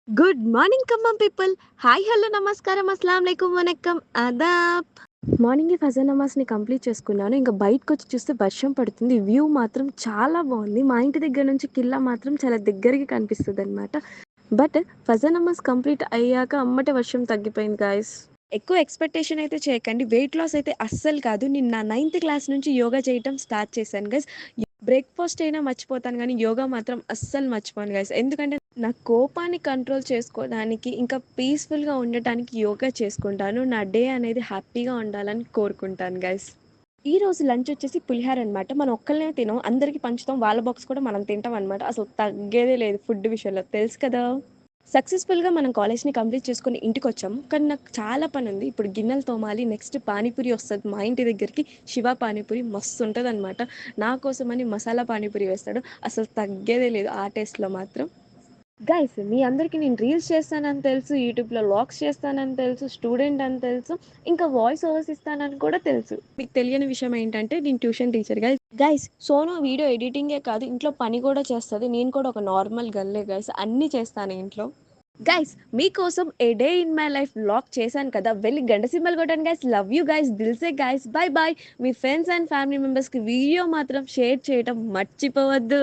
Good morning Khammam people. Hi, hello, నమస్కారం, అస్సలాం వాలేకుం, వనక్కం, ఆదాబ్. మార్నింగే Fajr నమాజ్ని complete చేసుకున్నాను. ఇంకా బయటకు వచ్చి చూస్తే వర్షం పడుతుంది. వ్యూ మాత్రం చాలా బాగుంది. మా ఇంటి దగ్గర నుంచి కిల్లా మాత్రం చాలా దగ్గరికి కనిపిస్తుంది అనమాట. బట్ ఫజర్ నమాజ్ కంప్లీట్ అయ్యాక అమ్మటే వర్షం తగ్గిపోయింది గాయస్. ఎక్కువ ఎక్స్పెక్టేషన్ అయితే చేయకండి. వెయిట్ లాస్ అయితే అస్సలు కాదు. నేను నా 9th క్లాస్ నుంచి యోగా చేయటం స్టార్ట్ చేశాను గైస్. బ్రేక్ఫాస్ట్ అయినా మర్చిపోతాను కానీ యోగా మాత్రం అస్సలు మర్చిపోను గైస్. ఎందుకంటే నా కోపాన్ని కంట్రోల్ చేసుకోవడానికి, ఇంకా పీస్ఫుల్గా ఉండటానికి యోగా చేసుకుంటాను. నా డే అనేది హ్యాపీగా ఉండాలని కోరుకుంటాను గైస్. ఈ రోజు లంచ్ వచ్చేసి పులిహార అనమాట. మనం ఒక్కళ్ళనే తినం, అందరికీ పంచుతాం. వాళ్ళ బాక్స్ కూడా మనం తింటాం అనమాట. అసలు తగ్గేదే లేదు ఫుడ్ విషయంలో, తెలుసు కదా. సక్సెస్ఫుల్గా మనం కాలేజ్ని కంప్లీట్ చేసుకుని ఇంటికి వచ్చాము. కానీ నాకు చాలా పని ఉంది. ఇప్పుడు గిన్నెలు తోమాలి. నెక్స్ట్ పానీపూరి వస్తుంది మా ఇంటి దగ్గరికి. శివ పానీపూరి మస్తు ఉంటుంది అనమాట. నా కోసమని మసాలా పానీపూరి వేస్తాడు. అసలు తగ్గేదే లేదు ఆ టేస్ట్లో మాత్రం. గైస్, మీ అందరికీ నేను రీల్స్ చేస్తానని తెలుసు, యూట్యూబ్లో వ్లాగ్స్ చేస్తానని తెలుసు, స్టూడెంట్ అని తెలుసు, ఇంకా వాయిస్ ఓవర్స్ ఇస్తానని కూడా తెలుసు. మీకు తెలియని విషయం ఏంటంటే నేను ట్యూషన్ టీచర్ గైస్. సోను వీడియో ఎడిటింగే కాదు, ఇంట్లో పని కూడా చేస్తుంది. నేను కూడా ఒక నార్మల్ గర్లే గైస్, అన్నీ చేస్తాను ఇంట్లో. గైస్, మీకోసం a day in my life vlog చేశాను కదా, వెళ్ళి గంట సింబల్ కొట్టండి గైస్. లవ్ యూ గైస్, దిల్సే గైస్. Bye bye. మీ ఫ్రెండ్స్ అండ్ ఫ్యామిలీ మెంబర్స్కి వీడియో మాత్రం షేర్ చేయడం మర్చిపోవద్దు.